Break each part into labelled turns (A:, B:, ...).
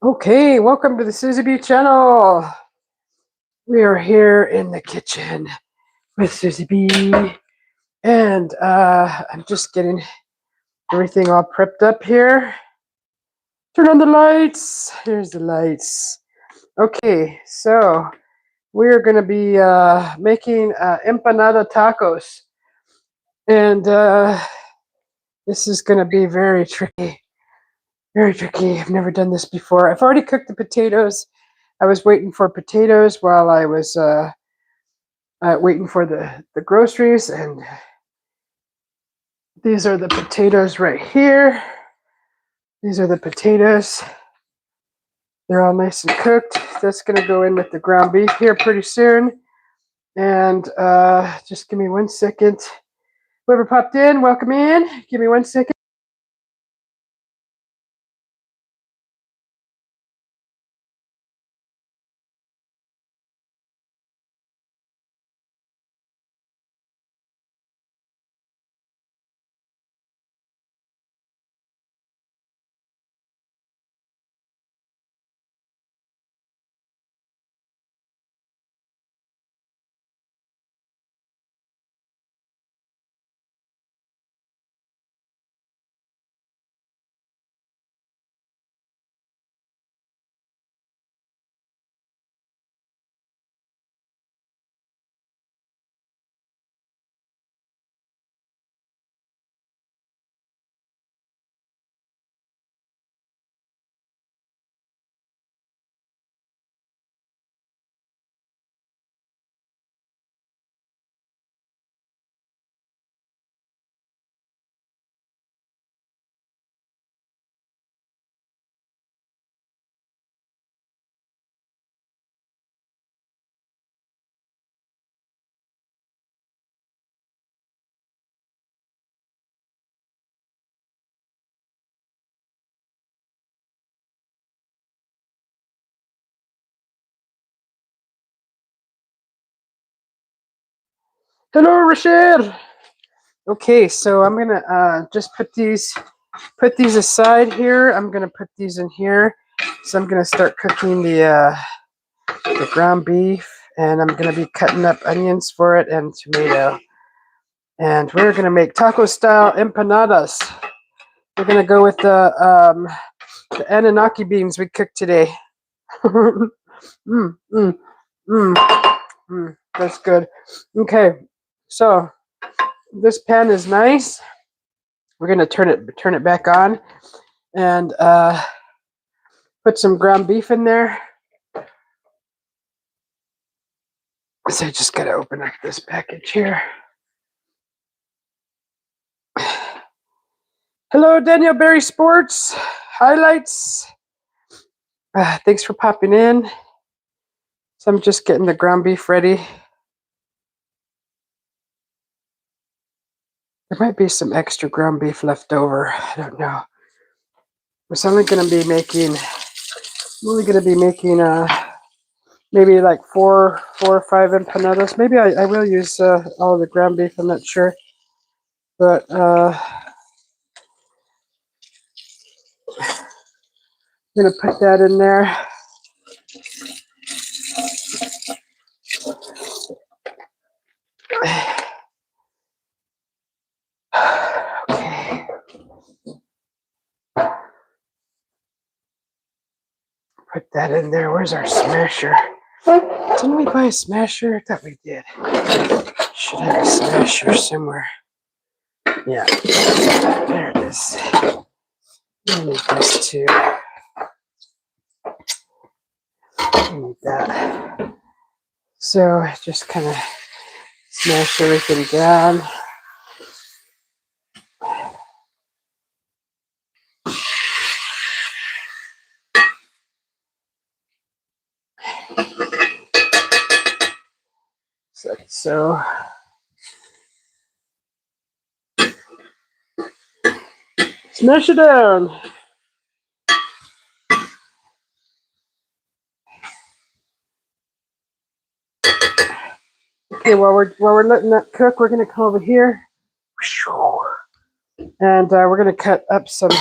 A: Okay, welcome to the Susie B channel. We are here in the kitchen with Susie B, and I'm just getting everything all prepped up here. Turn on the lights. Here's the lights. Okay, so we're going to be making empanada tacos, and this is going to be very tricky. Very tricky. I've never done this before. I've already cooked the potatoes. I was waiting for potatoes while I was waiting for the groceries, and these are the potatoes right here. These are the potatoes. They're all nice and cooked. That's going to go in with the ground beef here pretty soon. And just give me 1 second. Whoever popped in, welcome in. Give me 1 second. Hello, Rashid. Okay, so I'm gonna just put these aside here. I'm gonna put these in here. So I'm gonna start cooking the ground beef, and I'm gonna be cutting up onions for it and tomato. And we're gonna make taco style empanadas. We're gonna go with the Anunnaki beans we cooked today. That's good. Okay, so this pan is nice. We're gonna turn it back on, and put some ground beef in there. So I just gotta open up this package here. Hello, Daniel Berry Sports Highlights. Thanks for popping in. So I'm just getting the ground beef ready. There might be some extra ground beef left over. I don't know. I'm only going to be making maybe like four or five empanadas. Maybe I will use all the ground beef. I'm not sure, but I'm gonna put that in there. Okay. Put that in there. Where's our smasher? Didn't we buy a smasher? I thought we did. Should have a smasher somewhere. Yeah. There it is. I need this too. I need that. So just kind of smash everything down. So smash it down. Okay, while we're letting that cook, we're gonna come over here, and we're gonna cut up some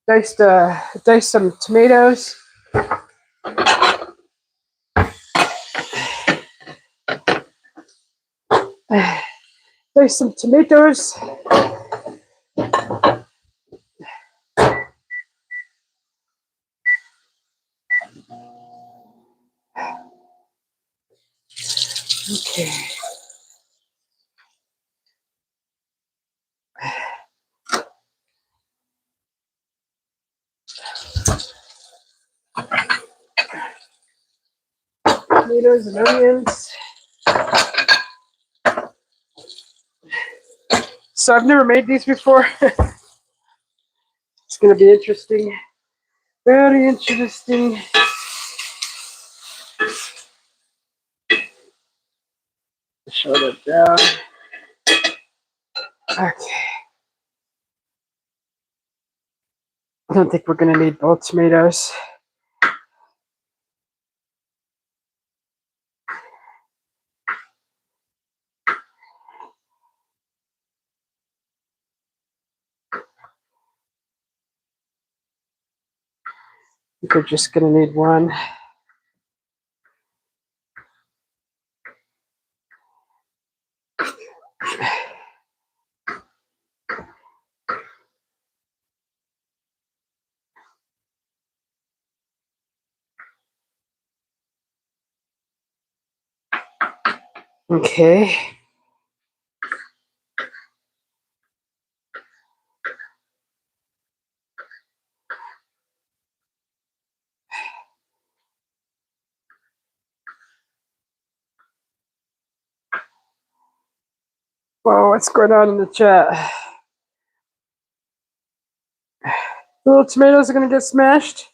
A: dice some tomatoes. There's some tomatoes. Okay. Tomatoes and onions. So I've never made these before. It's going to be interesting. Very interesting. Show that down. Okay. I don't think we're going to need both tomatoes. I think we're just going to need one. Okay. Whoa, what's going on in the chat? The little tomatoes are going to get smashed.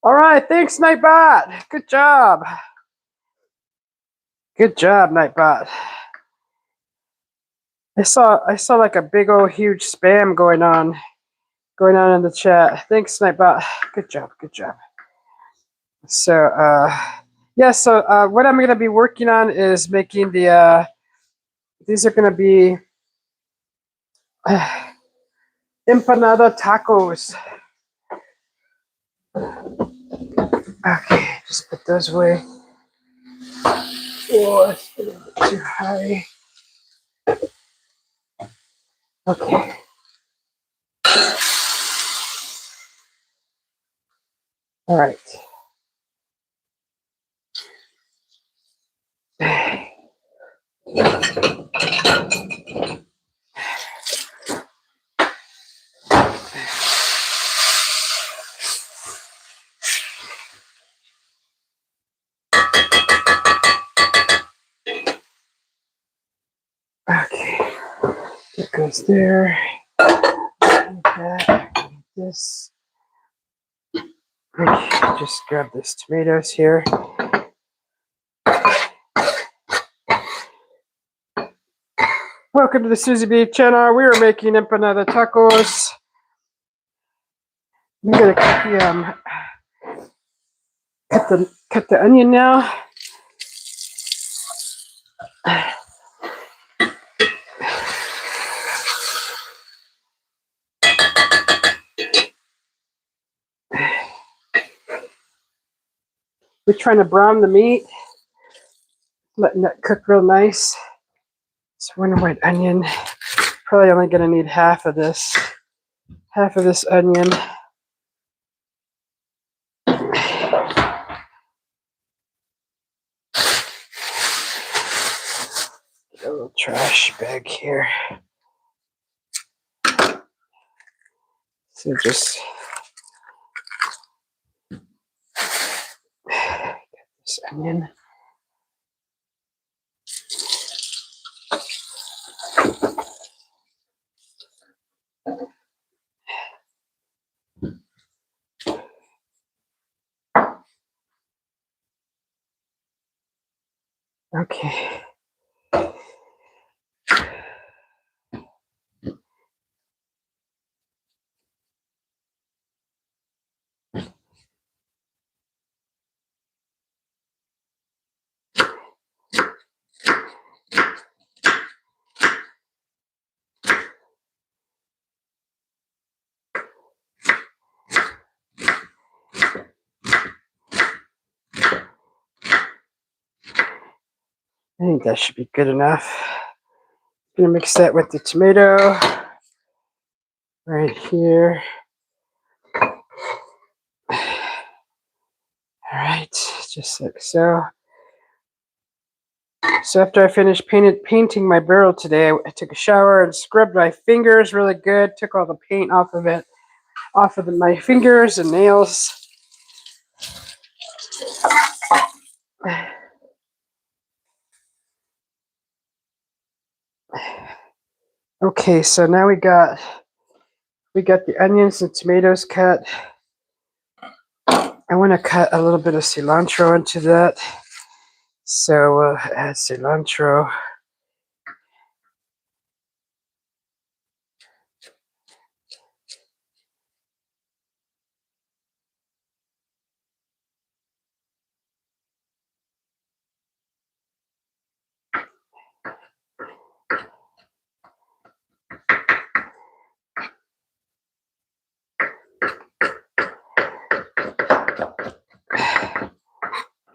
A: All right, thanks, Nightbot. Good job. Good job, Nightbot. I saw like a big old huge spam going on in the chat. Thanks, Nightbot. Good job, good job. So yeah, so what I'm gonna be working on is making the these are gonna be empanada tacos. Okay, just put those away. Oh, that's a little bit too high. Okay. All right. Okay. It goes there. Like that. This. Okay, just grab this tomatoes here. Welcome to the Susie B channel. We are making empanada tacos. I'm gonna cut the onion now. We're trying to brown the meat, letting that cook real nice. So one white onion. Probably only gonna need half of this onion. Get a little trash bag here. So just get this onion. Okay. I think that should be good enough. I'm gonna mix that with the tomato right here. All right, just like so. So after I finished painting my barrel today, I took a shower and scrubbed my fingers really good. Took all the paint off of it, my fingers and nails. Okay, so now we got the onions and tomatoes cut. I want to cut a little bit of cilantro into that. So we'll add cilantro.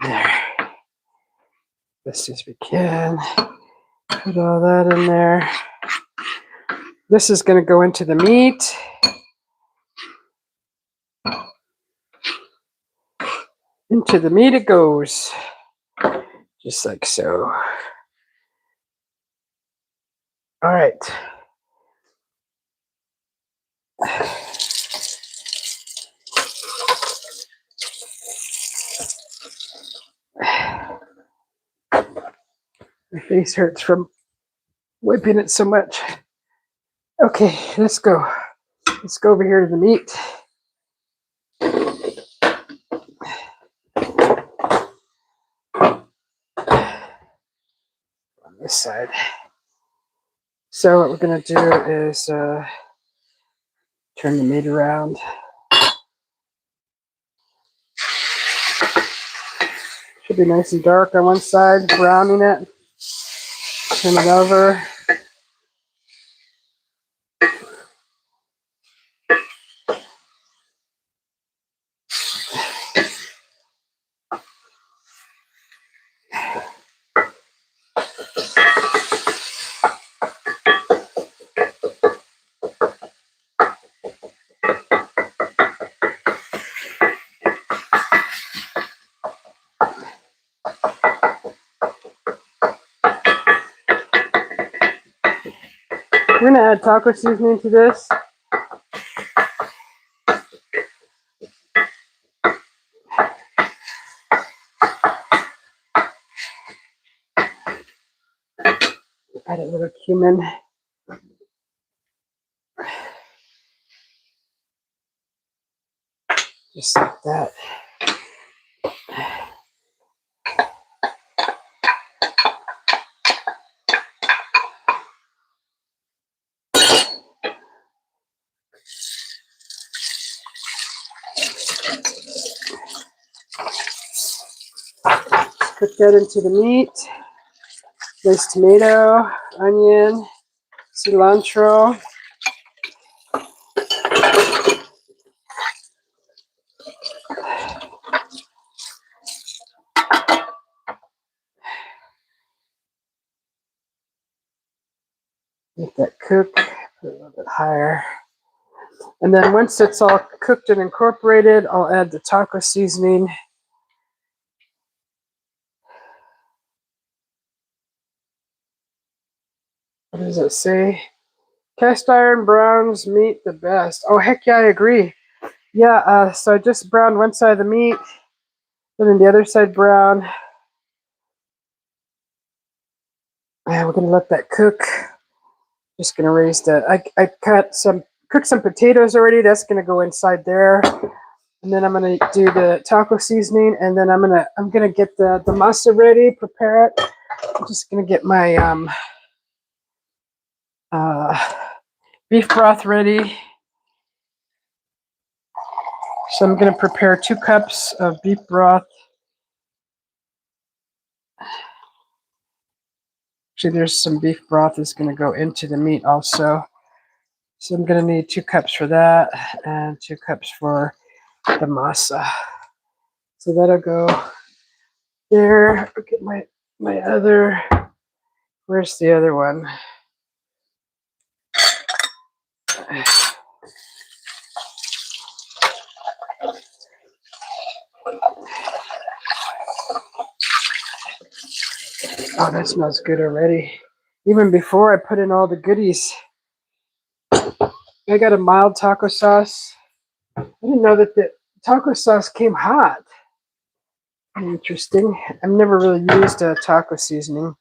A: There. Best as we can. Put all that in there. This is going to go into the meat. Into the meat it goes. Just like so. All right. My face hurts from whipping it so much. Okay, let's go. Let's go over here to the meat. On this side. So what we're going to do is turn the meat around. Should be nice and dark on one side, browning it. Turn it over. We're going to add taco seasoning to this. Add a little cumin. Just like that. Put that into the meat. There's tomato, onion, cilantro. Let that cook. Put it a little bit higher. And then once it's all cooked and incorporated, I'll add the taco seasoning. What does it say? Cast iron browns meat the best. Oh, heck yeah, I agree. Yeah, so I just browned one side of the meat, and then the other side brown. And we're going to let that cook. Just going to raise the... I cooked some potatoes already. That's going to go inside there. And then I'm going to do the taco seasoning, and then I'm gonna get the masa ready, prepare it. I'm just going to get my beef broth ready. So I'm going to prepare 2 cups of beef broth. Actually, there's some beef broth that's going to go into the meat also. So I'm going to need 2 cups for that and 2 cups for the masa. So that'll go there. I'll get my my other, where's the other one? Oh, that smells good already. Even before I put in all the goodies. I got a mild taco sauce. I didn't know that the taco sauce came hot. Interesting. I've never really used a taco seasoning.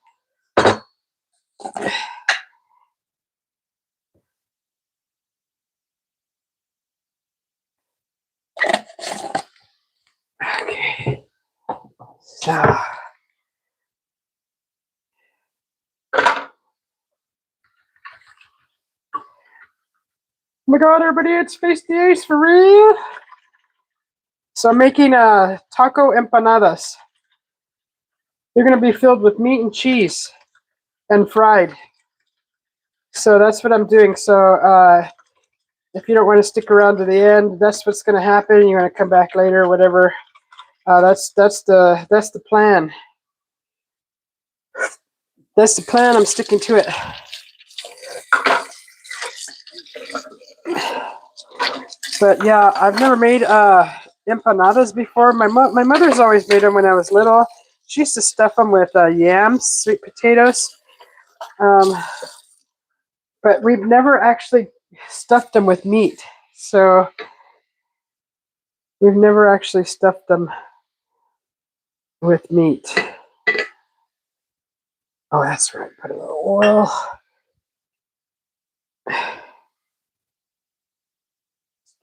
A: Okay. So. Oh my god, everybody, it's Face the Ace for real. So I'm making taco empanadas. They're going to be filled with meat and cheese and fried. So that's what I'm doing. So if you don't want to stick around to the end, that's what's going to happen. You want to come back later, whatever. That's the plan. That's the plan. I'm sticking to it. But yeah, I've never made empanadas before. My mother's always made them when I was little. She used to stuff them with yams, sweet potatoes. But we've never actually stuffed them with meat. So we've never actually stuffed them with meat. Oh, that's right. Put a little oil.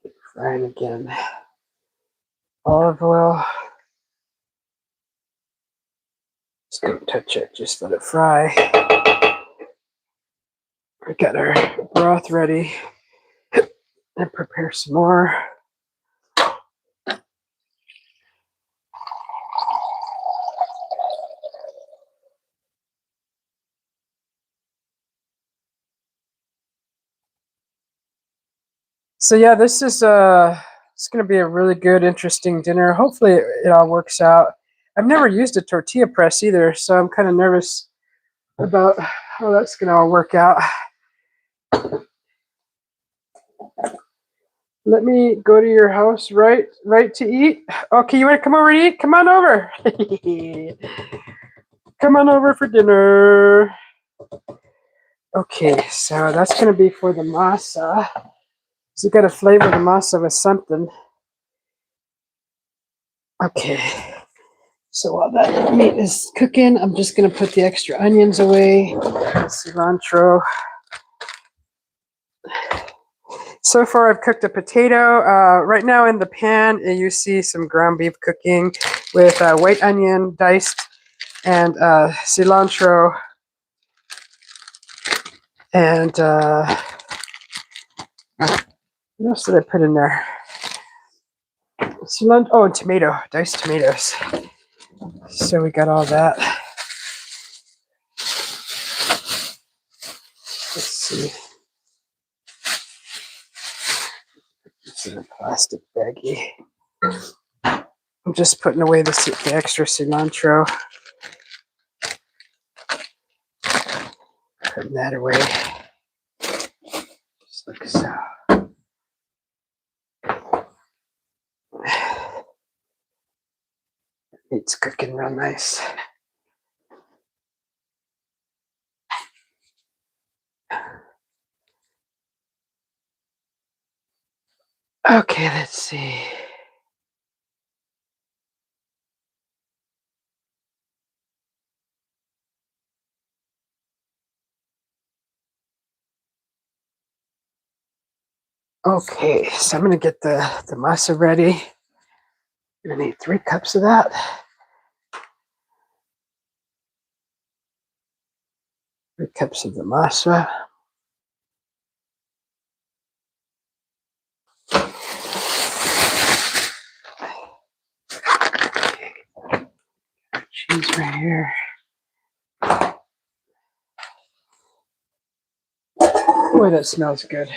A: Get frying again. Olive oil. Just don't touch it. Just let it fry. We got our broth ready. And prepare some more. So yeah, this is it's going to be a really good, interesting dinner. Hopefully it all works out. I've never used a tortilla press either, so I'm kind of nervous about how that's going to all work out. Let me go to your house right to eat. Okay, you want to come over and eat? Come on over. Come on over for dinner. Okay, so that's going to be for the masa. So you got to flavor the masa with something. Okay. So while that meat is cooking, I'm just going to put the extra onions away, cilantro. So far, I've cooked a potato. Right now in the pan, you see some ground beef cooking with white onion diced and cilantro and what else did I put in there? Cilantro, oh, and tomato, diced tomatoes. So we got all that. Let's see. It's in a plastic baggie. I'm just putting away the extra cilantro. Putting that away. Just like so. It's cooking real nice. Okay, let's see. Okay, so I'm going to get the masa ready. I'm going to need 3 cups of that. 3 cups of the masa. Cheese right here. Boy, that smells good.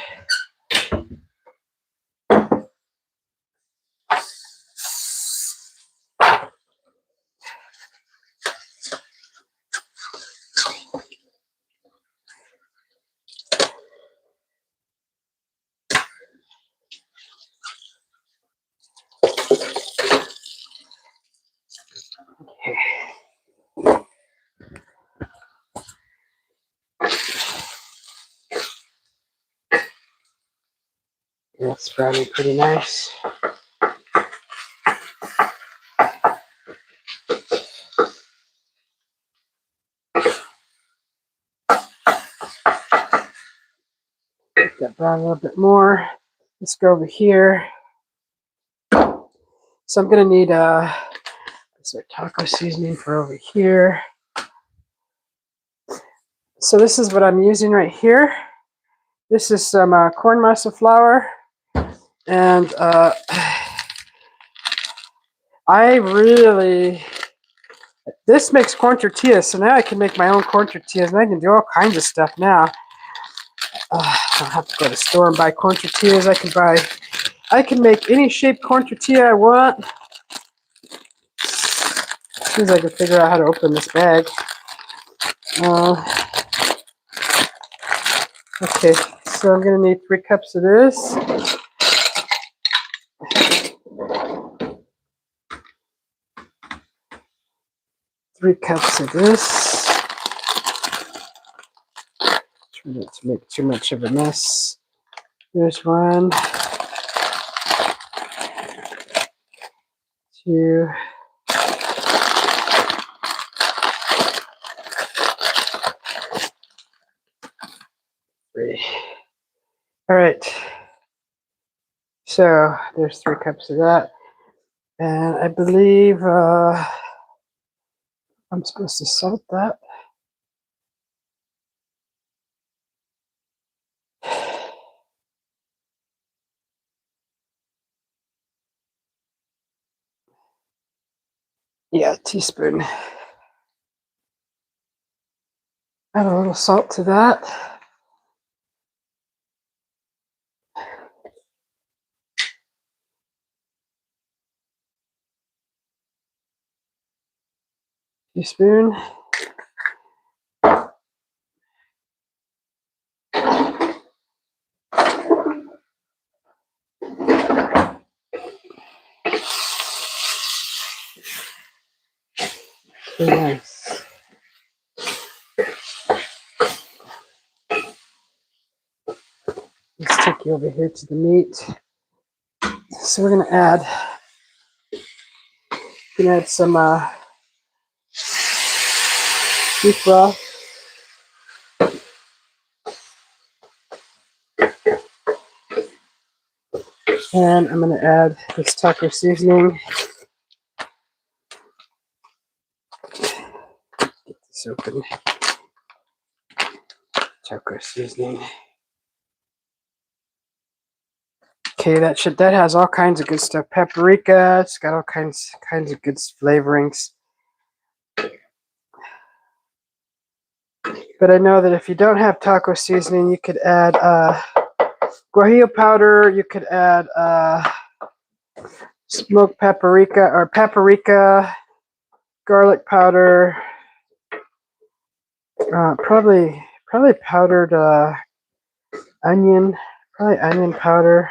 A: It's browning pretty nice. Let that brown a little bit more. Let's go over here. So I'm gonna need this our taco seasoning for over here. So this is what I'm using right here. This is some corn masa flour, and this makes corn tortillas, so now I can make my own corn tortillas, and I can do all kinds of stuff now. I don't have to go to the store and buy corn tortillas. I can make any shaped corn tortilla I want. As soon as I can figure out how to open this bag. Okay, so I'm gonna need 3 cups of this. 3 cups of this. Try not to make too much of a mess. There's 1, 2, 3. All right. So there's 3 cups of that, and I believe I'm supposed to salt that. Yeah, a teaspoon. Add a little salt to that. Teaspoon. Very nice. Let's take you over here to the meat. So we're gonna add some beef broth. And I'm gonna add this taco seasoning. Get this open. Taco seasoning. Okay, that has all kinds of good stuff. Paprika, it's got all kinds of good flavorings. But I know that if you don't have taco seasoning, you could add guajillo powder. You could add smoked paprika or paprika, garlic powder, probably powdered onion, probably onion powder.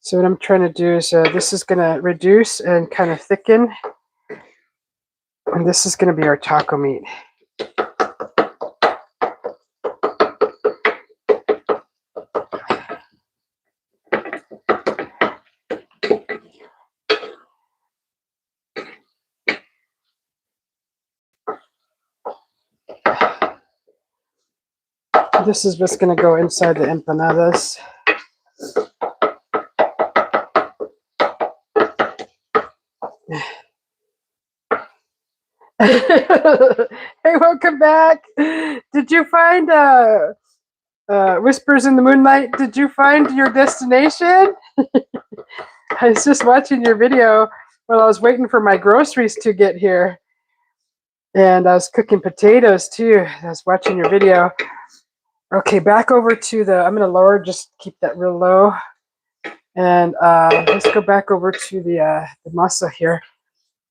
A: So what I'm trying to do is this is going to reduce and kind of thicken, and this is going to be our taco meat. This is what's going to go inside the empanadas. Hey, welcome back. Did you find Whispers in the Moonlight? Did you find your destination? I was just watching your video while I was waiting for my groceries to get here. And I was cooking potatoes too. I was watching your video. Okay, back over to I'm going to lower, just keep that real low. And let's go back over to the masa here.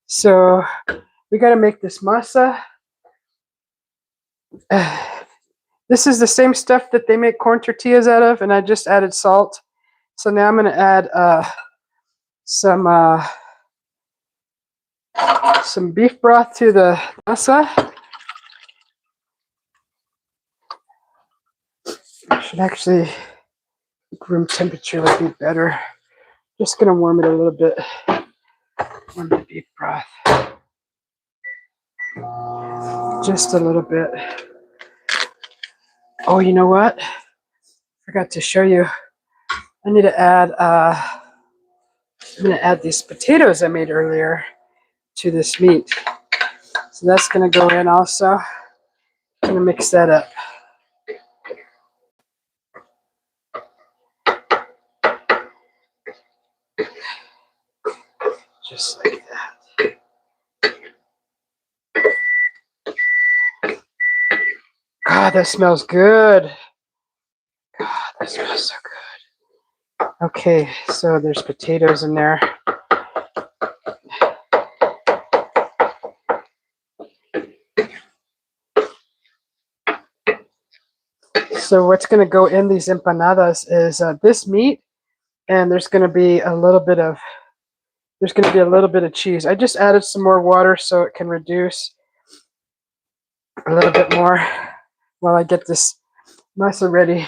A: So we got to make this masa. This is the same stuff that they make corn tortillas out of, and I just added salt. So now I'm going to add some beef broth to the masa. I should actually Room temperature would be better. Just gonna warm it a little bit. Warm the beef broth. Just a little bit. Oh, you know what? Forgot to show you. I need to add, I'm gonna add these potatoes I made earlier to this meat. So that's gonna go in also. I'm gonna mix that up. Just like that. God, that smells good. God, that smells so good. Okay, so there's potatoes in there. So what's going to go in these empanadas is this meat, and there's going to be a little bit of cheese. I just added some more water so it can reduce a little bit more while I get this masa ready.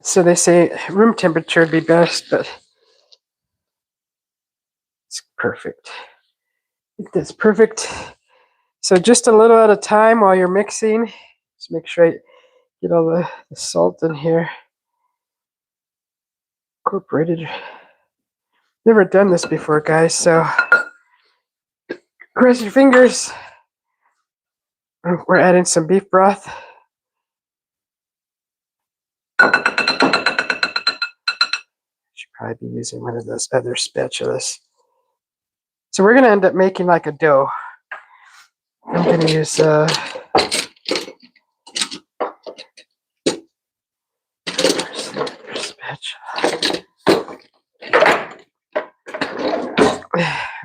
A: So they say room temperature would be best, but it's perfect. I think that's perfect. So just a little at a time while you're mixing. Just make sure I get all the salt in here. Incorporated. Never done this before, guys, so cross your fingers. We're adding some beef broth. Should probably be using one of those other spatulas. So we're going to end up making like a dough. I'm going to use spatula.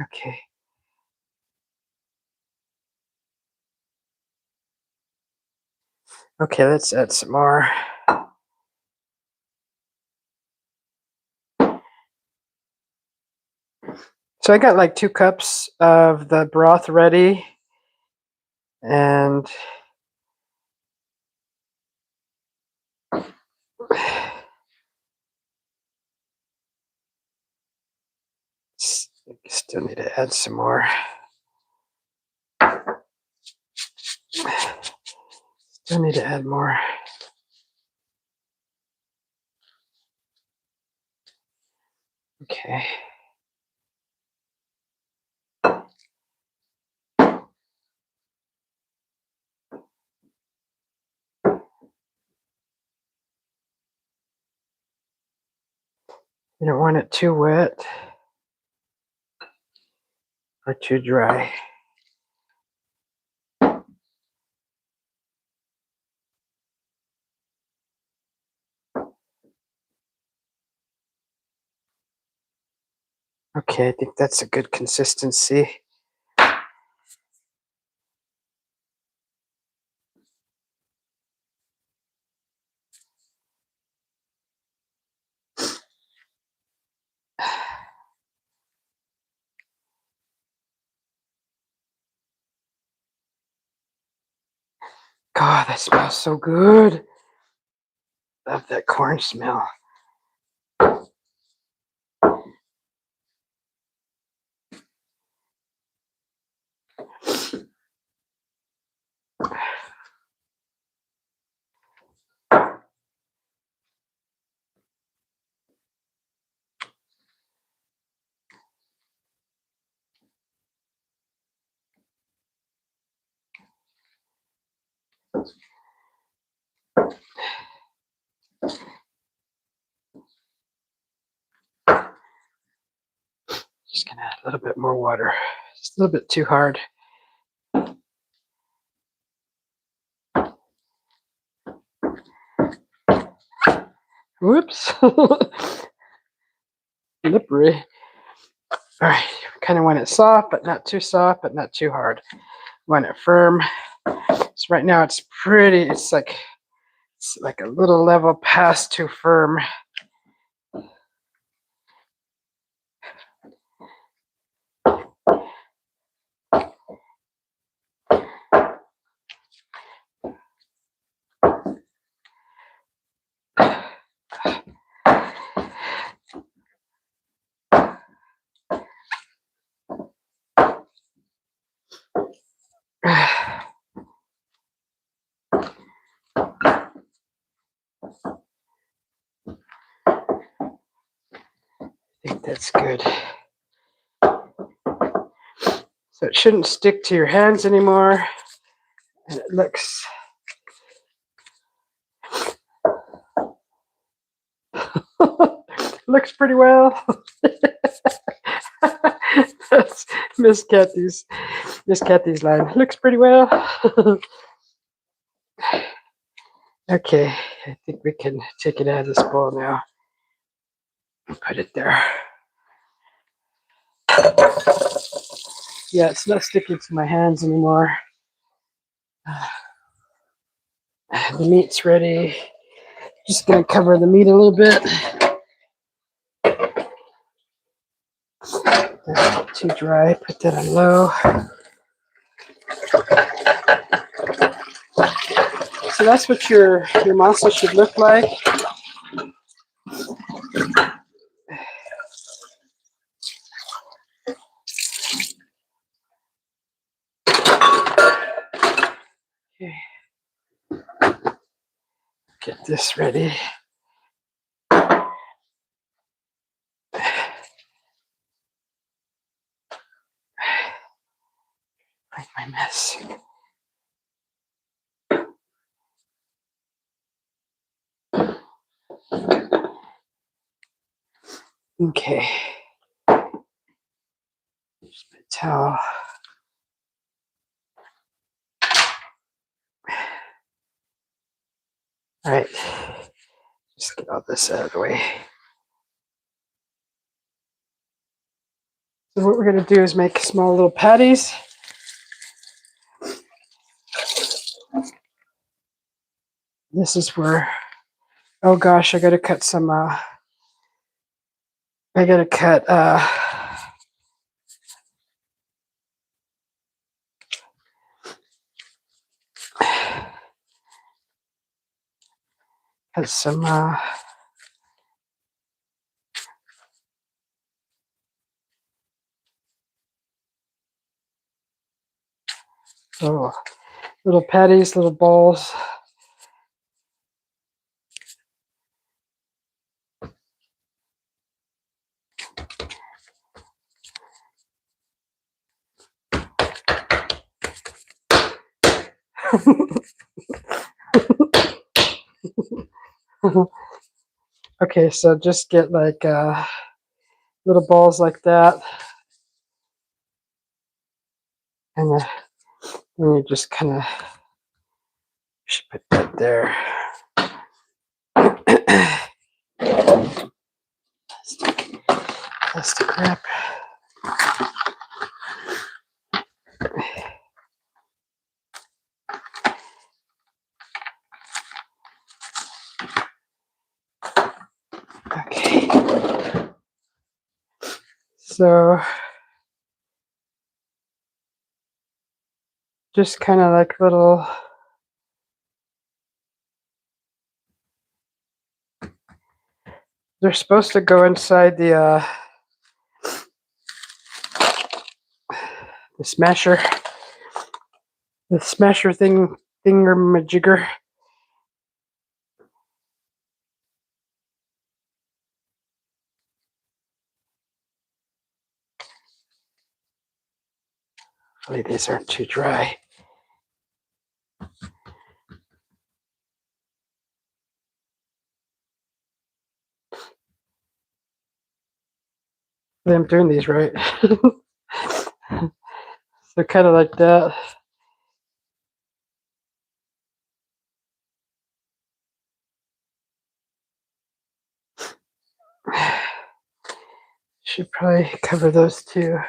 A: Okay. Okay, let's add some more. So I got like 2 cups of the broth ready, and still need to add some more. Still need to add more. Okay. You don't want it too wet or too dry. Okay, I think that's a good consistency. God, that smells so good. Love that corn smell. A little bit more water. It's a little bit too hard. Whoops. Slippery. All right, kind of want it soft, but not too soft, but not too hard. Want it firm. So right now it's pretty, it's like a little level past too firm. I think that's good. So it shouldn't stick to your hands anymore. And it looks pretty well. That's Miss Kathy's line. Looks pretty well. Okay, I think we can take it out of this bowl now and put it there. Yeah, it's not sticking to my hands anymore. The meat's ready. Just gonna cover the meat a little bit. Not too dry. Put that on low. So that's what your masa should look like. Okay. Get this ready. Find my mess. Okay. Just my towel. All right. Just get all this out of the way. So what we're going to do is make small little patties. This is where, oh gosh, I got to cut some, I got to cut, some, little patties, little balls. Okay, so just get like little balls like that, and then you just kind of put that there. Plastic wrap. Okay. So just kind of like little, they're supposed to go inside the smasher, thingamajigger. Hopefully these aren't too dry. I'm doing these right. So kind of like that. Should probably cover those two.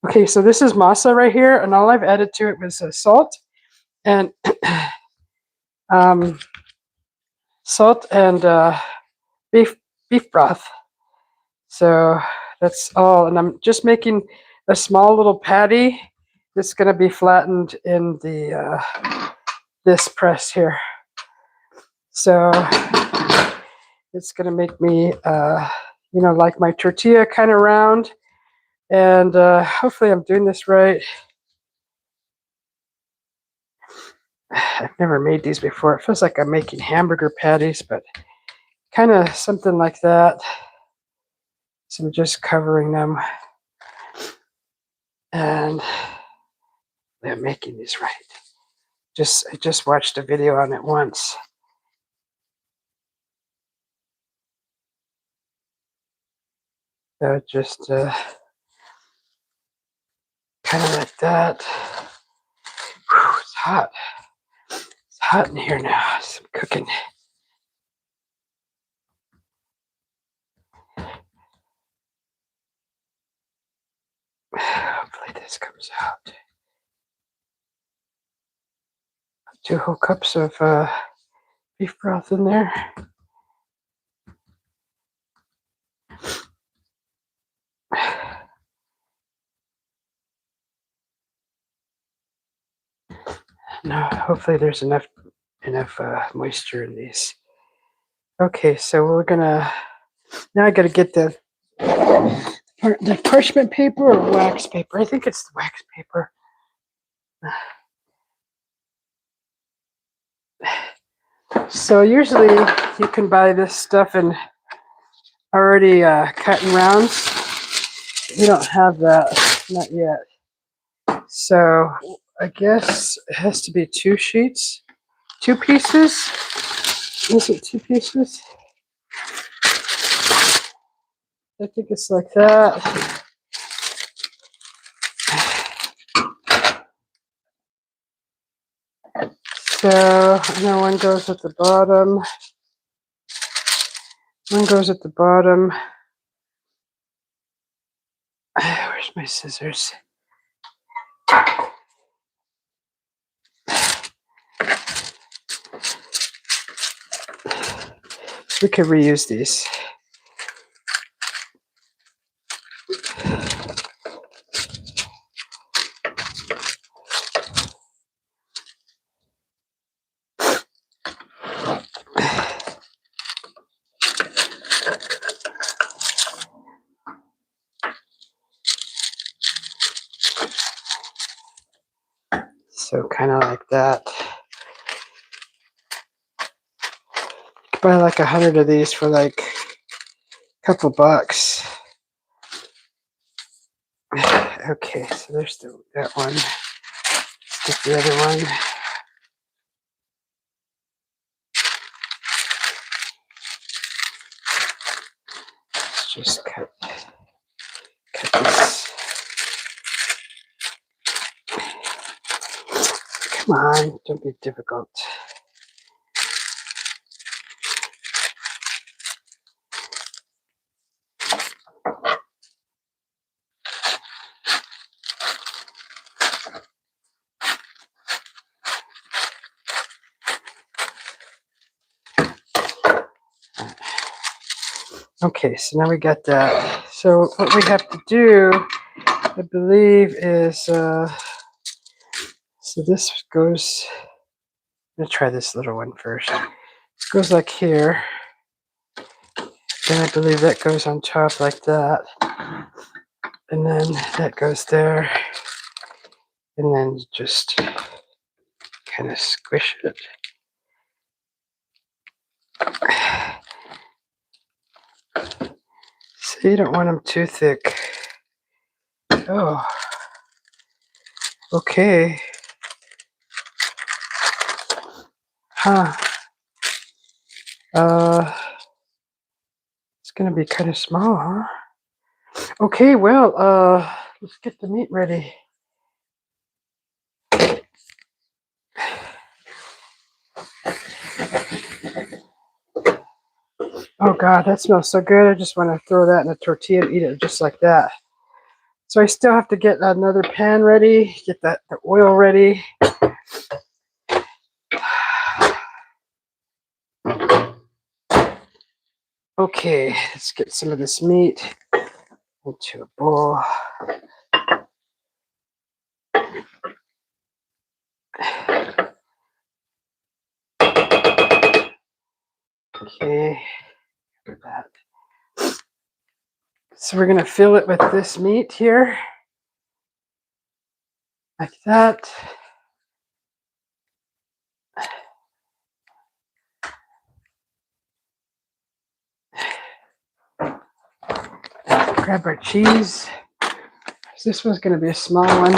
A: Okay, so this is masa right here, and all I've added to it was salt and um, salt and beef broth. So that's all, and I'm just making a small little patty that's going to be flattened in the this press here. So it's going to make me, like my tortilla kind of round, and hopefully I'm doing this right. I've never made these before. It feels like I'm making hamburger patties, but kind of something like that. So I'm just covering them, and I'm making these right. I just watched a video on it once. So just kind of like that. Whew, it's hot. It's hot in here now. So I'm cooking. Hopefully this comes out. 2 whole cups of beef broth in there. Now, hopefully there's enough moisture in these. Okay, so we're gonna, now I gotta get the parchment paper or wax paper. I think it's the wax paper. So usually you can buy this stuff in already cut in rounds. We don't have that, not yet. So I guess it has to be 2 sheets, 2 pieces. Is it 2 pieces? I think it's like that. So, and then one goes at the bottom. One goes at the bottom. Where's my scissors? We could reuse these. So kind of like that. Buy like 100 of these for like a couple bucks. Okay, so there's that one. Let's get the other one. Let's just cut this. Come on, don't be difficult. Okay, so now we got that. So what we have to do, I believe, is so this goes. I'm gonna try this little one first. It goes like here. Then I believe that goes on top like that. And then that goes there. And then just kind of squish it. So you don't want them too thick. Oh, okay. Huh. It's gonna be kind of small, huh? Okay, well, let's get the meat ready. Oh God, that smells so good. I just want to throw that in a tortilla and eat it just like that. So I still have to get another pan ready, get the oil ready. Okay, let's get some of this meat into a bowl. Okay, that. So we're gonna fill it with this meat here, like that. Grab our cheese. This one's gonna be a small one.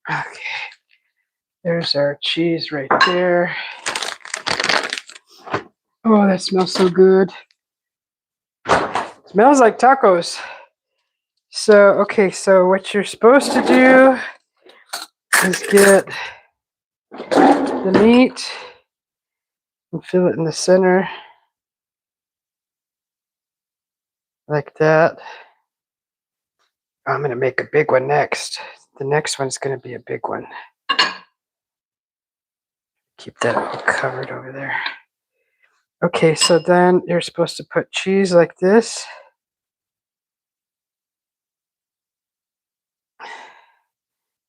A: Okay, there's our cheese right there. Oh, that smells so good. Smells like tacos. So, okay, so what you're supposed to do is get the meat and fill it in the center like that. I'm going to make a big one next. The next one's going to be a big one. Keep that all covered over there. Okay, so then you're supposed to put cheese like this.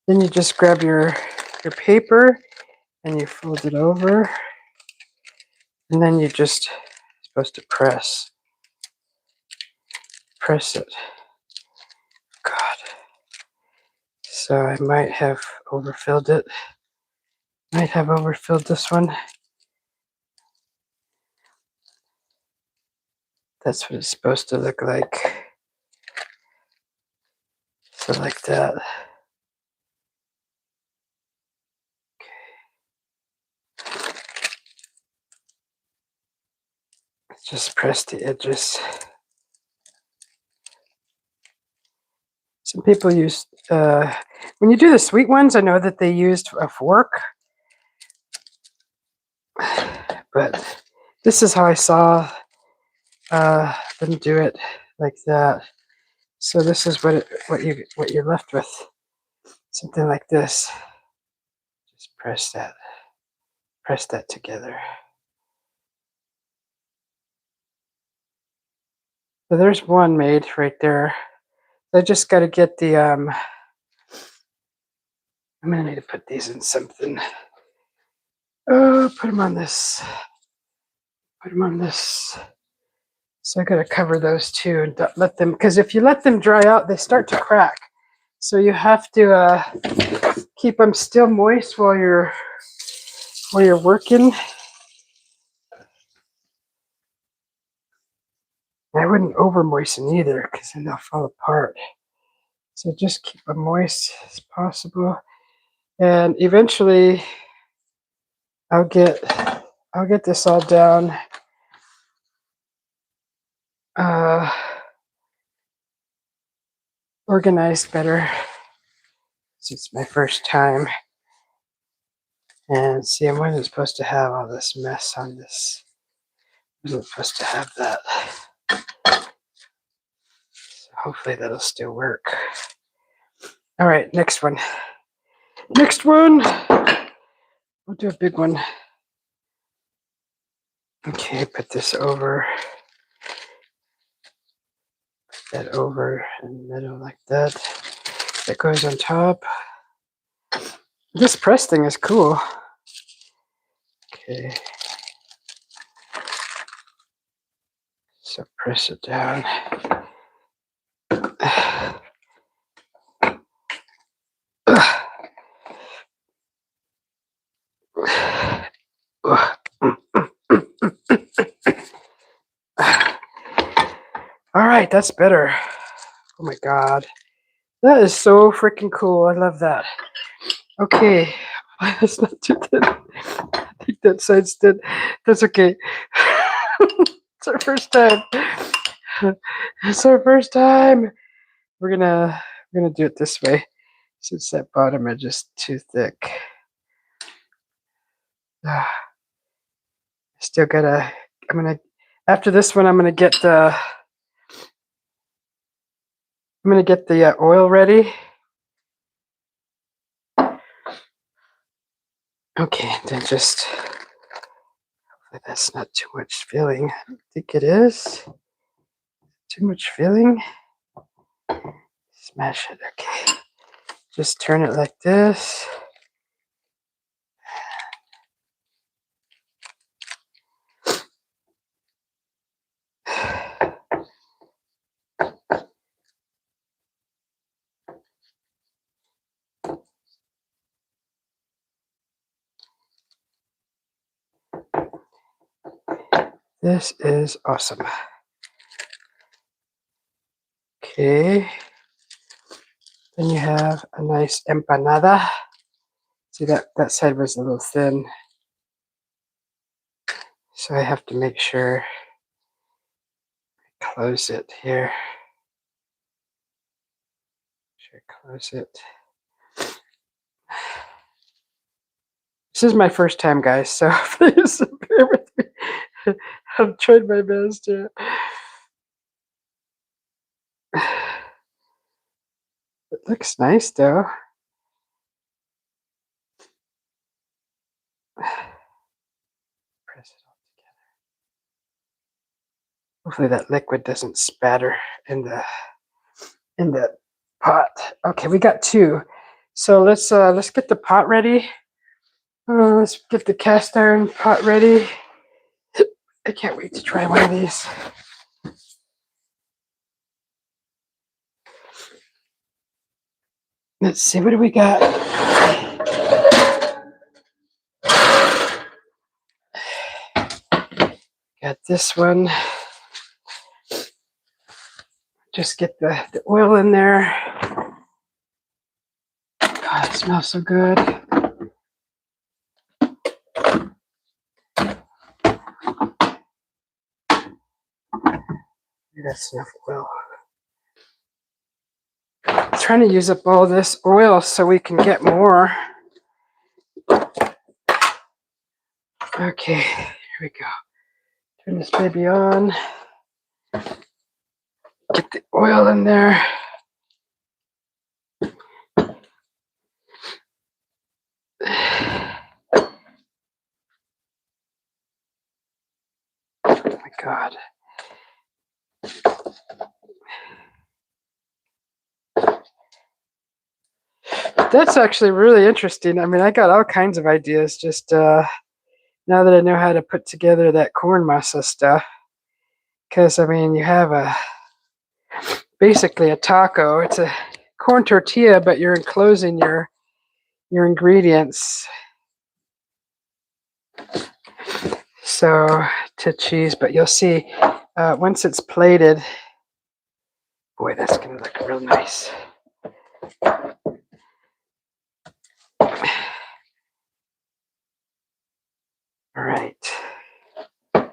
A: Then you just grab your paper and you fold it over. And then you're just supposed to press it. God. So I might have overfilled it. Might have overfilled this one. That's what it's supposed to look like. So like that. Just press the edges. Some people use, when you do the sweet ones, I know that they used a fork. But this is how I saw them do it, like that. So this is what you're left with. Something like this. Just press that together. So there's one made right there. I just got to get the, I'm going to need to put these in something. Oh, put them on this. Put them on this. So I got to cover those too and let them, because if you let them dry out, they start to crack. So you have to keep them still moist while you're working. I wouldn't over moisten either, because then they'll fall apart. So just keep them moist as possible. And eventually I'll get this all down. Organized better. It's my first time. And see, I wasn't supposed to have all this mess on this. I wasn't supposed to have that. So hopefully that'll still work. All right, next one. Next one. We'll do a big one. Okay, put this over. Put that over in the middle like that. That goes on top. This press thing is cool. Okay. So press it down. All right, that's better. Oh my God. That is so freaking cool. I love that. Okay. That's not too thin. I think that side's thin. That's okay. It's our first time. It's our first time. We're gonna do it this way since that bottom edge is too thick. Still gotta. After this one. I'm gonna get the oil ready. Okay, then just. Hopefully that's not too much filling. I don't think it is. Too much filling. Smash it. Okay. Just turn it like this. This is awesome. Okay. Then you have a nice empanada. See, that side was a little thin. So I have to make sure I close it here. Close it. This is my first time, guys, so please bear with me. I've tried my best here. It looks nice, though. Press it all together. Hopefully that liquid doesn't spatter in the pot. Okay, we got two. So let's get the pot ready. Let's get the cast iron pot ready. I can't wait to try one of these. Let's see, what do we got? Got this one. Just get the oil in there. God, it smells so good. That's enough oil. I'm trying to use up all this oil so we can get more. Okay, here we go. Turn this baby on. Get the oil in there. Oh my God. That's actually really interesting. I mean, I got all kinds of ideas just now that I know how to put together that corn masa stuff. Because, I mean, you have basically a taco. It's a corn tortilla, but you're enclosing your ingredients. So to cheese, but you'll see once it's plated, boy, that's going to look real nice. All right. I'm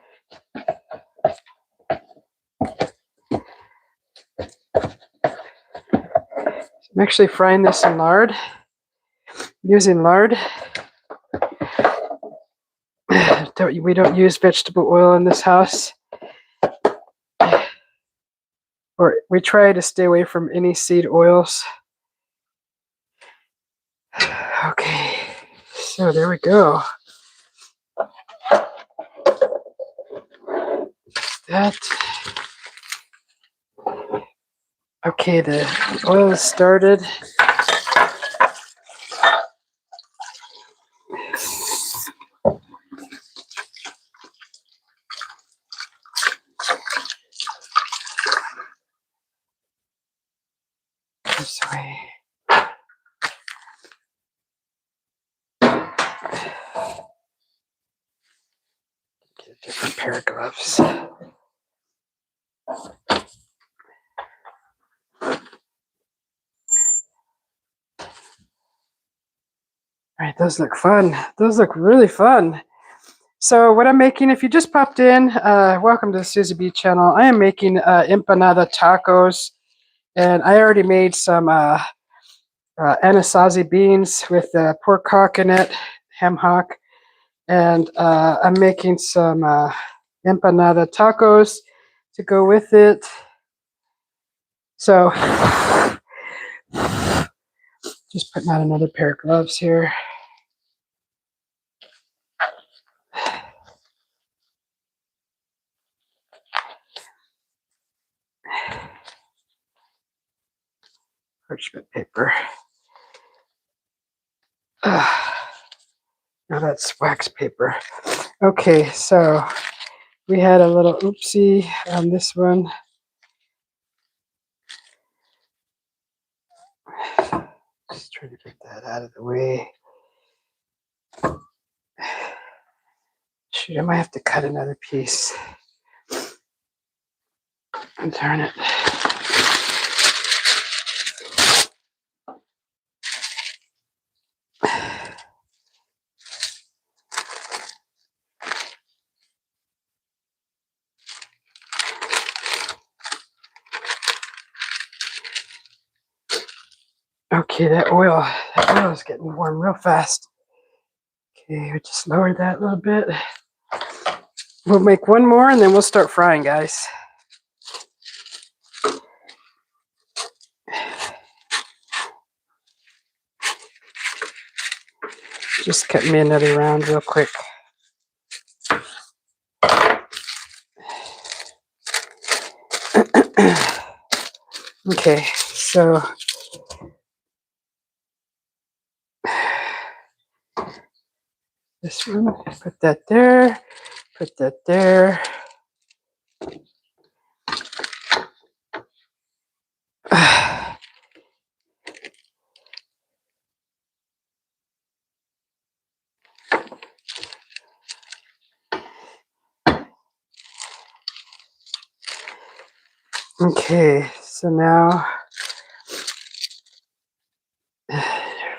A: actually frying this in lard, using lard. We don't use vegetable oil in this house. Or we try to stay away from any seed oils. Okay, so there we go. That. Okay, the oil is started. this way. Get a different pair of gloves. All right, those look fun. Those look really fun. So what I'm making, if you just popped in, welcome to the Susie B channel. I am making empanada tacos, and I already made some anasazi beans with pork hock in it, ham hock, and I'm making some empanada tacos to go with it. So just putting on another pair of gloves here. Parchment paper. Now that's wax paper. Okay, so we had a little oopsie on this one. Just trying to get that out of the way. Shoot, I might have to cut another piece and turn it. Okay, that oil is getting warm real fast. Okay, we just lowered that a little bit. We'll make one more and then we'll start frying, guys. Just cut me another round real quick. Okay, so this one, put that there, put that there. Okay, so now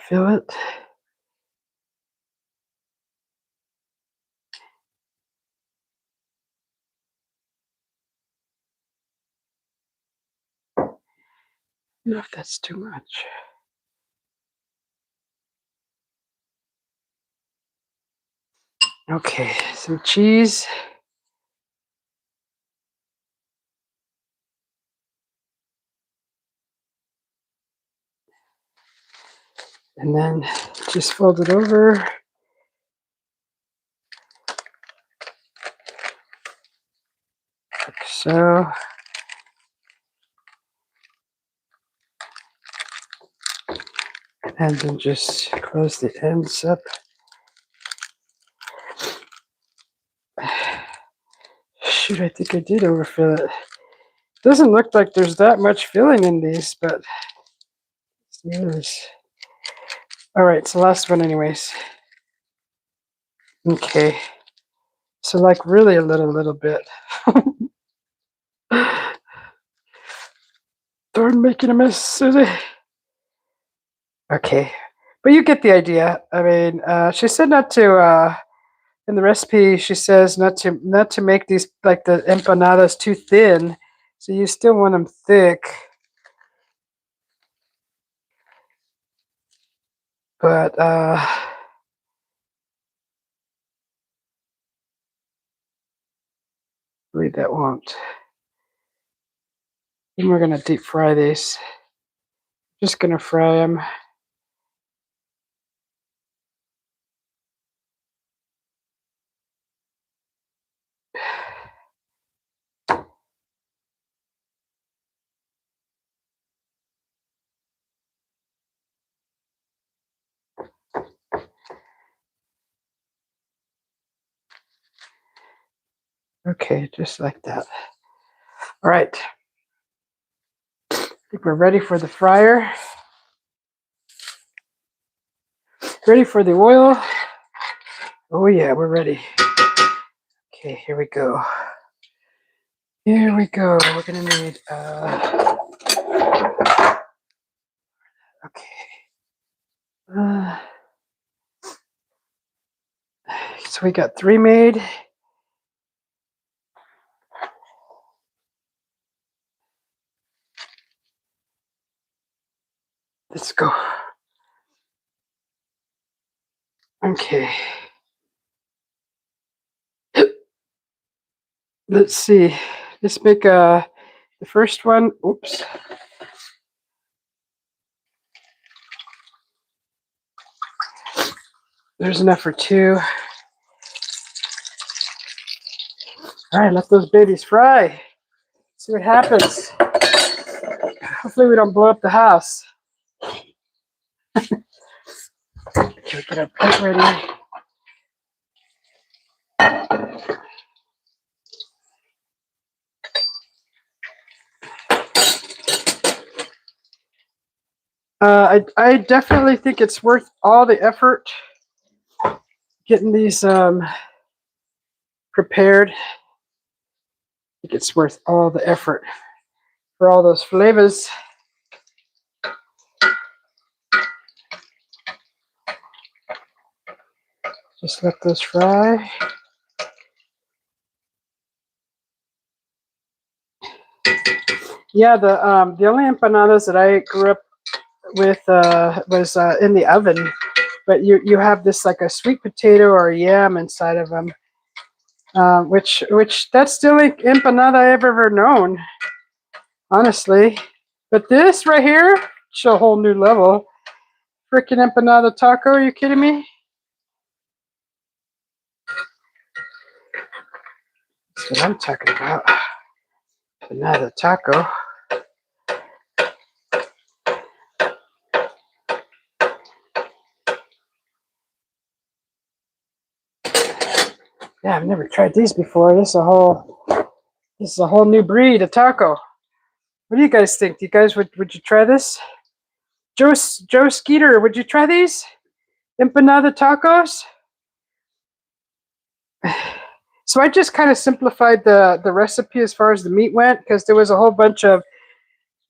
A: fill it. I don't know if that's too much. Okay, some cheese. And then just fold it over. Like so. And then just close the ends up. Shoot, I think I did overfill it. Doesn't look like there's that much filling in these, but there's. All right, it's the last one anyways. Okay, so like really a little bit. Darn, making a mess, Susie. Okay, but you get the idea. I mean, she said not to. In the recipe, she says not to make these like the empanadas too thin. So you still want them thick. But believe that won't. And we're gonna deep fry these. Just gonna fry them. Okay, just like that. All right. think we're ready for the fryer. Ready for the oil. Oh yeah, we're ready. Okay, here we go. Here we go. We're gonna need okay. So we got 3 made. Let's go. Okay. Let's see. Let's make the first one. Oops. There's enough for 2. All right, let those babies fry. See what happens. Hopefully we don't blow up the house. Okay, we get our plate ready. I definitely think it's worth all the effort getting these prepared. I think it's worth all the effort for all those flavors. Just let those fry. Yeah, the only empanadas that I grew up with was in the oven, but you have this like a sweet potato or a yam inside of them, which that's the only empanada I've ever known, honestly. But this right here, it's a whole new level. Freaking empanada taco, are you kidding me? That's what I'm talking about. Empanada taco. Yeah, I've never tried these before. This is a whole new breed of taco. What do you guys think? Do you guys would you try this? Joe Skeeter, would you try these empanada tacos? So I just kind of simplified the recipe as far as the meat went, because there was a whole bunch of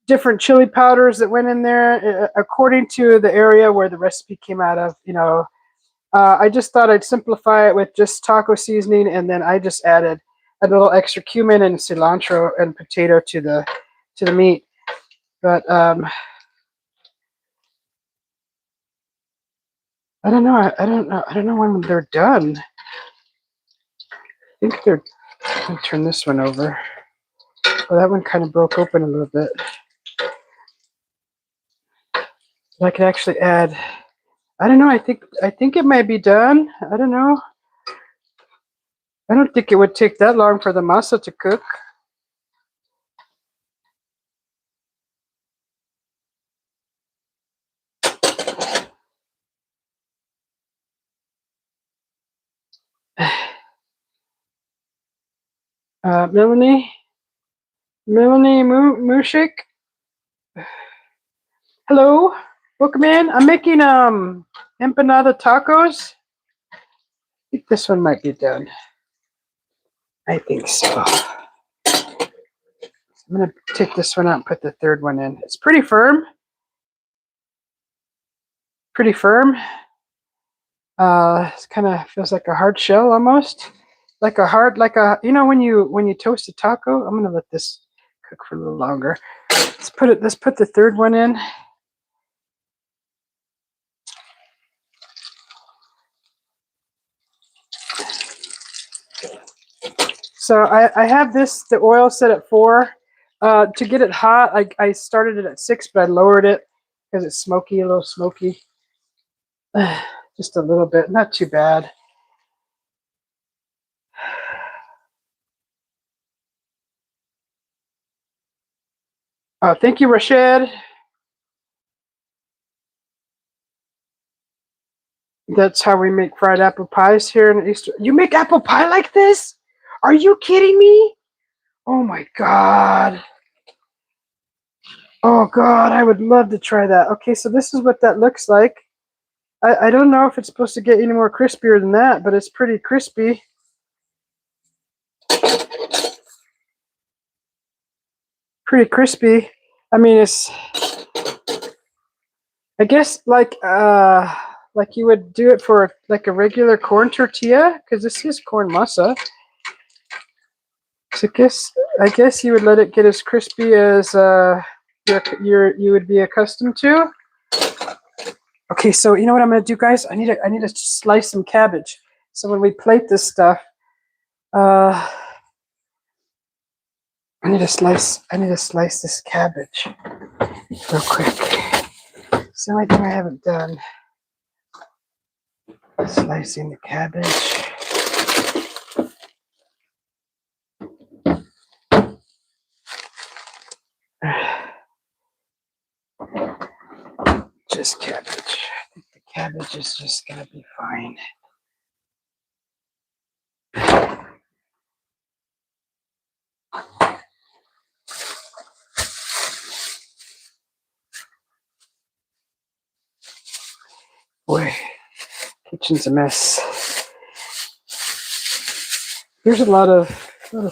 A: different chili powders that went in there according to the area where the recipe came out of. I just thought I'd simplify it with just taco seasoning, and then I just added a little extra cumin and cilantro and potato to the meat. But I don't know. I don't know when they're done. I think they're. Let me turn this one over. Well, that one kind of broke open a little bit. I could actually add. I don't know. I think it might be done. I don't know. I don't think it would take that long for the masa to cook. Melanie Mushik. Hello, welcome in. I'm making empanada tacos. I think this one might be done. I think so. I'm gonna take this one out and put the third one in. It's pretty firm. Pretty firm. It kind of feels like a hard shell almost. Like when you toast a taco. I'm gonna let this cook for a little longer. Let's put the third one in. So I have the oil set at 4. To get it hot, I started it at 6, but I lowered it because it's smoky, a little smoky. Just a little bit, not too bad. Thank you, Rashad. That's how we make fried apple pies here in Easter. You make apple pie like this? Are you kidding me? Oh my God. Oh God, I would love to try that. Okay, so this is what that looks like. I don't know if it's supposed to get any more crispier than that, but it's pretty crispy. Pretty crispy. I mean, it's, I guess like you would do it for like a regular corn tortilla, because this is corn masa. So I guess you would let it get as crispy as you would be accustomed to. Okay, so you know what I'm gonna do, guys? I need to slice some cabbage. So when we plate this stuff, I need to slice this cabbage real quick. It's the only thing I haven't done. Slicing the cabbage. Just cabbage. I think the cabbage is just gonna be fine. Boy, kitchen's a mess. There's a lot of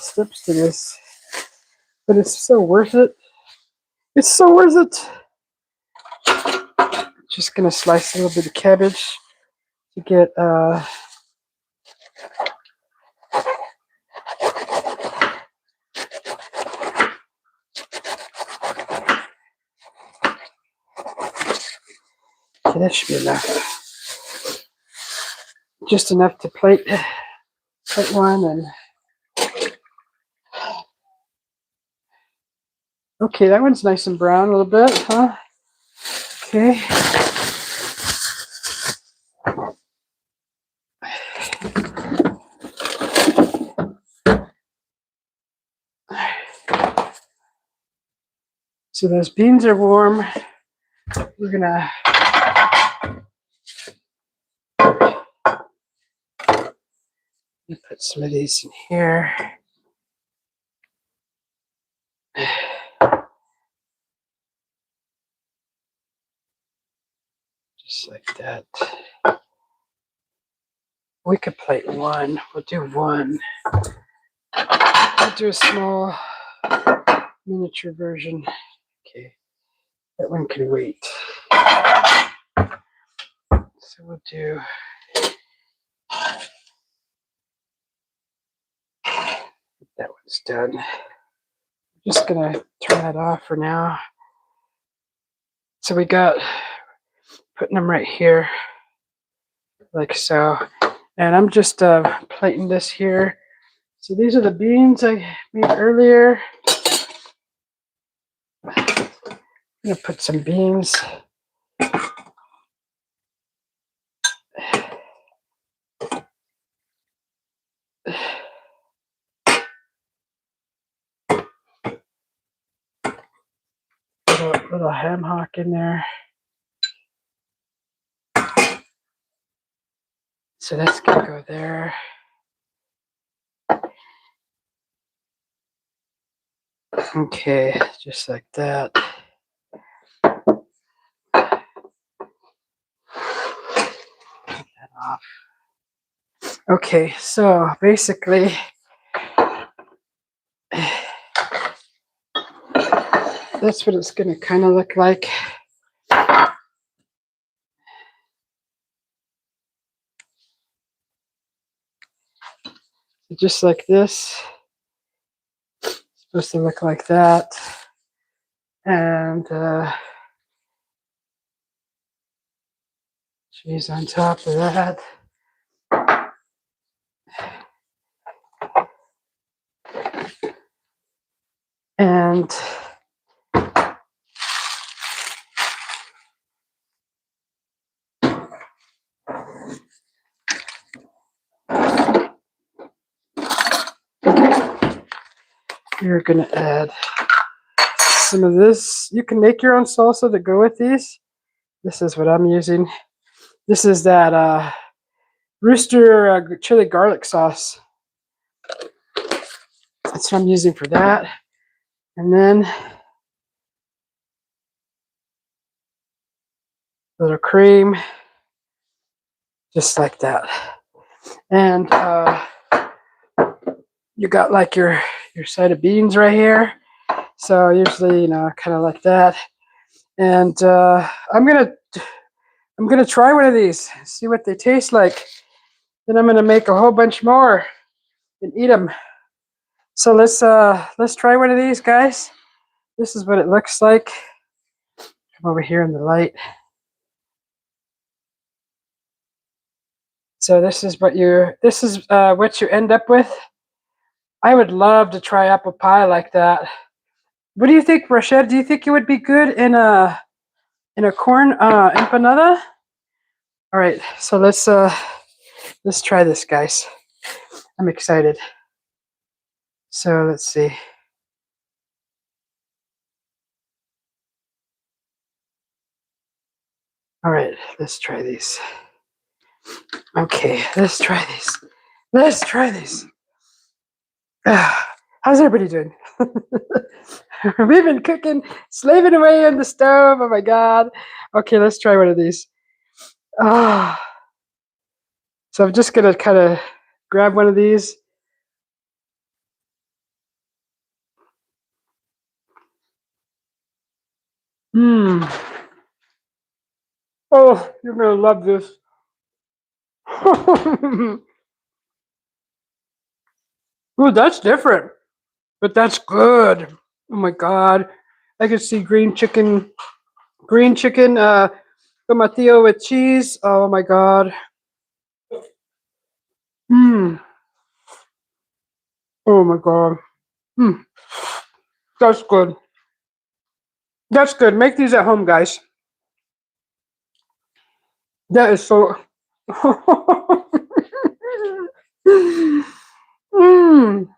A: steps to this, but it's so worth it. It's so worth it. Just gonna slice a little bit of cabbage to get okay, that should be enough. Just enough to plate one and okay, that one's nice and brown a little bit, huh? Okay. So those beans are warm. We're gonna put some of these in here. Just like that. We could plate one. We'll do one. We'll do a small miniature version. Okay. That one can wait. So we'll do that one's done. I'm just gonna turn that off for now. So we got putting them right here, like so. And I'm just plating this here. So these are the beans I made earlier. I'm gonna put some beans. Little ham hock in there. So that's gonna go there. Okay, just like that. Get that off. Okay, so basically that's what it's gonna kind of look like. Just like this. It's supposed to look like that. And cheese on top of that. And you're gonna add some of this. You can make your own salsa to go with these. This is what I'm using. This is that Rooster chili garlic sauce. That's what I'm using for that. And then little cream, just like that. And you got like your side of beans right here. So usually, you know, kind of like that. And I'm gonna try one of these, see what they taste like. Then I'm gonna make a whole bunch more and eat them. So let's try one of these, guys. This is what it looks like. Come over here in the light. So this is what you end up with. I would love to try apple pie like that. What do you think, Rashad? Do you think it would be good in a corn empanada? All right, so let's try this, guys. I'm excited. So let's see. All right, let's try these. Okay, let's try these. Let's try these. How's everybody doing? We've been cooking, slaving away on the stove. Oh my God. Okay, let's try one of these. Ah. So I'm just going to kind of grab one of these. Mmm. Oh, you're going to love this. Ooh, that's different, but that's good. Oh my God. I can see green chicken, tomatillo with cheese. Oh my God. Mmm. Oh my God. Mmm. That's good. That's good. Make these at home, guys. That is so. Mm.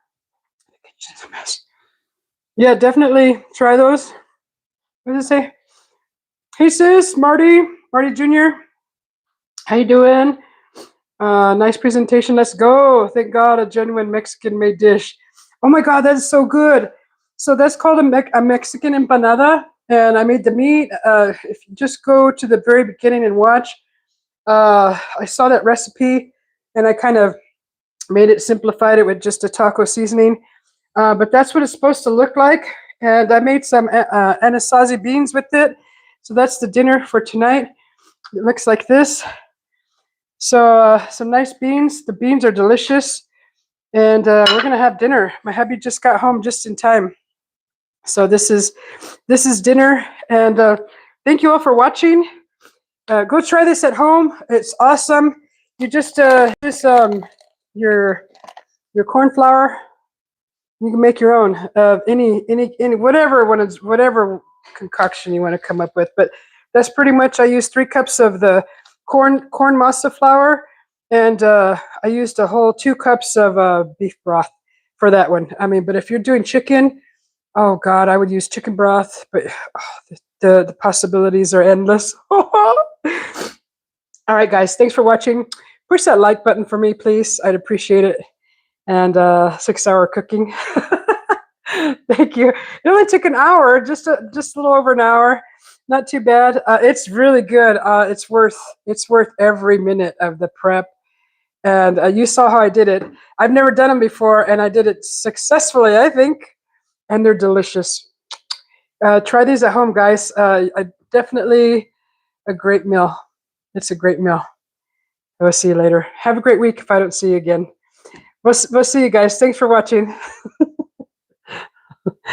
A: Yeah, definitely try those. What does it say? Hey sis, Marty Jr. How you doing? Nice presentation. Let's go. Thank God, a genuine Mexican-made dish. Oh my God, that is so good. So that's called a Mexican empanada, and I made the meat. If you just go to the very beginning and watch, I saw that recipe, and I kind of made it, simplified it with just a taco seasoning. But that's what it's supposed to look like. And I made some anasazi beans with it. So that's the dinner for tonight. It looks like this. So some nice beans. The beans are delicious. And we're going to have dinner. My hubby just got home just in time. So this is dinner. And thank you all for watching. Go try this at home. It's awesome. You just your corn flour. You can make your own any whatever concoction you want to come up with. But that's pretty much. I used 3 cups of the corn masa flour, and I used a whole 2 cups of beef broth for that one. I mean, but if you're doing chicken, oh God, I would use chicken broth. But the possibilities are endless. All right, guys, thanks for watching. Push that like button for me, please. I'd appreciate it. And 6-hour cooking. Thank you. It only took an hour, just a little over an hour. Not too bad. It's really good. It's worth every minute of the prep. And you saw how I did it. I've never done them before, and I did it successfully, I think. And they're delicious. Try these at home, guys. Definitely a great meal. It's a great meal. I will see you later. Have a great week if I don't see you again. We'll see you guys. Thanks for watching.